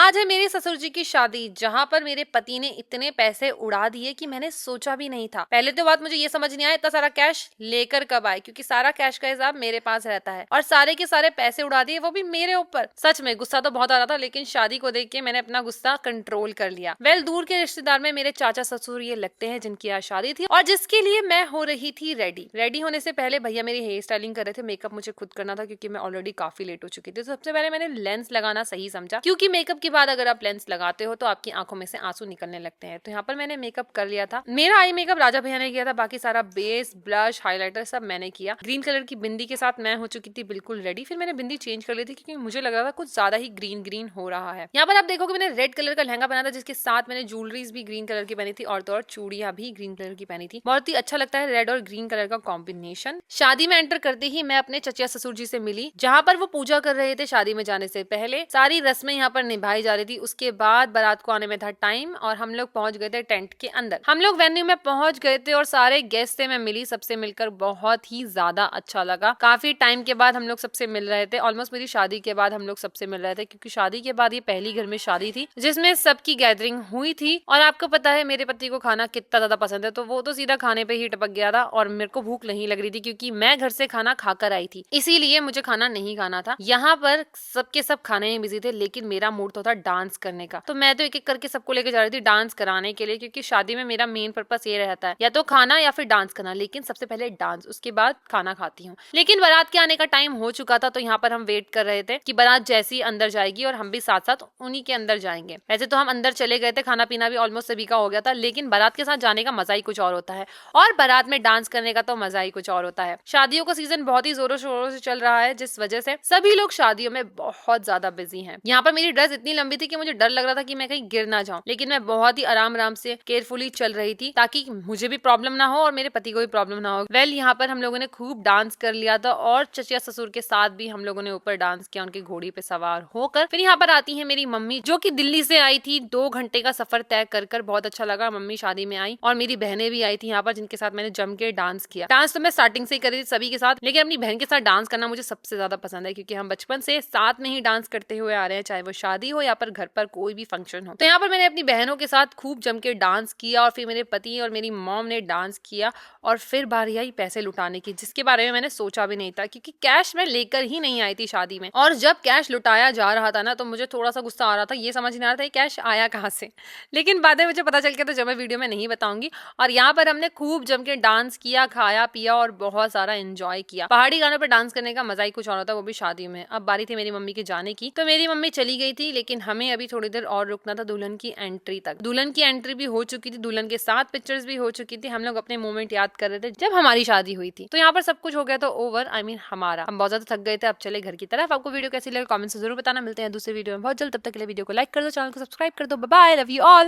आज है मेरे ससुर जी की शादी, जहाँ पर मेरे पति ने इतने पैसे उड़ा दिए कि मैंने सोचा भी नहीं था। पहले तो बात मुझे ये समझ नहीं आया इतना सारा कैश लेकर कब आए, क्योंकि सारा कैश का हिसाब मेरे पास रहता है और सारे के सारे पैसे उड़ा दिए, वो भी मेरे ऊपर। सच में गुस्सा तो बहुत आ रहा था, लेकिन शादी को देख के मैंने अपना गुस्सा कंट्रोल कर लिया। दूर के रिश्तेदार में मेरे चाचा ससुर ये लगते हैं, जिनकी आज शादी थी और जिसके लिए मैं हो रही थी रेडी होने से पहले भैया मेरी हेयर स्टाइलिंग कर रहे थे। मेकअप मुझे खुद करना था क्योंकि मैं ऑलरेडी काफी लेट हो चुकी थी। तो सबसे पहले मैंने लेंस लगाना सही समझा, क्योंकि मेकअप के बाद अगर आप लेंस लगाते हो तो आपकी आंखों में से आंसू निकलने लगते हैं। तो यहाँ पर मैंने मेकअप कर लिया था। मेरा आई मेकअप राजा भैया ने किया था, बाकी सारा बेस, ब्लश, हाइलाइटर सब मैंने किया। ग्रीन कलर की बिंदी के साथ मैं हो चुकी थी बिल्कुल रेडी। फिर मैंने बिंदी चेंज कर ली थी क्योंकि मुझे लग रहा था कुछ ज्यादा ही ग्रीन ग्रीन हो रहा है। यहाँ पर आप देखोगे मैंने रेड कलर का लहंगा पहना था, जिसके साथ मैंने ज्वेलरीज भी ग्रीन कलर की पहनी थी और तो और चूड़ियां भी ग्रीन कलर की पहनी थी। बहुत ही अच्छा लगता है रेड और ग्रीन कलर का कॉम्बिनेशन। शादी में एंटर करते ही मैं अपने चचिया ससुर जी से मिली, जहाँ पर वो पूजा कर रहे थे। शादी में जाने से पहले सारी रस्में यहाँ पर निभाई जा रही थी। उसके बाद बारात को आने में था टाइम और हम लोग पहुंच गए थे टेंट के अंदर। हम लोग वेन्यू में पहुंच गए थे और सारे गेस्ट से मैं मिली। सबसे मिलकर बहुत ही ज्यादा अच्छा लगा। काफी टाइम के बाद हम लोग सबसे मिल रहे थे। ऑलमोस्ट मेरी शादी के बाद हम लोग सबसे मिल रहे थे, क्योंकि शादी के बाद ये पहली घर में शादी थी जिसमें सबकी गैदरिंग हुई थी। और आपको पता है मेरे पति को खाना कितना ज्यादा पसंद है, तो वो तो सीधा खाने पे ही टपक गया था और मेरे को भूख नहीं लग रही थी, क्योंकि मैं घर से खाना खाकर आई थी, इसीलिए मुझे खाना नहीं खाना था। यहाँ पर सबके सब खाने में बिजी थे, लेकिन मेरा मूड तो था डांस करने का। तो मैं तो एक एक करके सबको लेके जा रही थी डांस कराने के लिए, क्योंकि शादी में मेरा मेन पर्पस ये रहता है, या तो खाना या फिर डांस करना, लेकिन सबसे पहले डांस, उसके बाद खाना खाती हूँ। लेकिन बारात के आने का टाइम हो चुका था, तो यहाँ पर हम वेट कर रहे थे कि बारात जैसी अंदर जाएगी और हम भी साथ साथ उन्हीं के अंदर जाएंगे। वैसे तो हम अंदर चले गए थे, खाना पीना भी ऑलमोस्ट सभी का हो गया था, लेकिन बारात के साथ जाने का मजा ही कुछ और होता है और बारात में डांस करने का तो मजा ही कुछ और होता है। शादियों का सीजन बहुत ही जोरों शोरों से चल रहा है, जिस वजह से सभी लोग शादियों में बहुत ज्यादा बिजी हैं। यहाँ पर मेरी ड्रेस इतनी लंबी थी कि मुझे डर लग रहा था कि मैं कहीं गिर ना जाऊं, लेकिन मैं बहुत ही आराम से केयरफुली चल रही थी, ताकि मुझे भी प्रॉब्लम ना हो और मेरे पति को भी प्रॉब्लम ना हो। यहाँ पर हम लोगों ने खूब डांस कर लिया था और चचिया ससुर के साथ भी हम लोगों ने ऊपर डांस किया, उनकी घोड़ी पे सवार होकर। फिर यहाँ पर आती है मेरी मम्मी, जो कि दिल्ली से आई थी 2 घंटे का सफर तय कर। बहुत अच्छा लगा, मम्मी शादी में आई और मेरी बहनें भी आई थी यहाँ पर, जिनके साथ मैंने जम के डांस किया। डांस तो मैं स्टार्टिंग से ही करी थी सभी के साथ, लेकिन अपनी बहन के साथ डांस करना मुझे सबसे ज्यादा पसंद है, क्योंकि हम बचपन से साथ में ही डांस करते हुए आ रहे हैं, चाहे वो शादी हो या पर घर पर कोई भी फंक्शन हो। तो यहाँ पर मैंने अपनी बहनों के साथ खूब जम के डांस किया और फिर मेरे पति और मेरी मॉम ने डांस किया और फिर बारी आई पैसे लुटाने की, जिसके बारे में मैंने सोचा भी नहीं था, क्योंकि कैश मैं लेकर ही नहीं आई थी शादी में। और जब कैश लुटाया जा रहा था ना, तो मुझे थोड़ा सा गुस्सा आ रहा था, ये समझ नहीं आ रहा था कैश आया कहाँ से, लेकिन बाद में मुझे पता चल गया, तो जब मैं वीडियो में नहीं बताऊंगी। और यहाँ पर हमने खूब जम के डांस किया, खाया पिया और बहुत सारा एंजॉय किया। पहाड़ी गानों पर डांस करने का मजा ही कुछ और होता है, वो भी शादी में। अब बारी थी मेरी मम्मी के जाने की, तो मेरी मम्मी चली गई थी, लेकिन हमें अभी थोड़ी देर और रुकना था दुल्हन की एंट्री तक। दुल्हन की एंट्री भी हो चुकी थी, दुल्हन के साथ पिक्चर्स भी हो चुकी थी। हम लोग अपने मोमेंट याद कर रहे थे जब हमारी शादी हुई थी। तो यहाँ पर सब कुछ हो गया था ओवर, आई मीन हमारा। हम बहुत ज्यादा थक गए थे, अब चले घर की तरफ। आपको वीडियो कैसी लगे कमेंट से जरूर बताना। मिलते हैं दूसरे वीडियो में बहुत जल्द, तब तक के लिए वीडियो को लाइक कर दो, चैनल को सब्सक्राइब कर दो। Bye bye, love you all.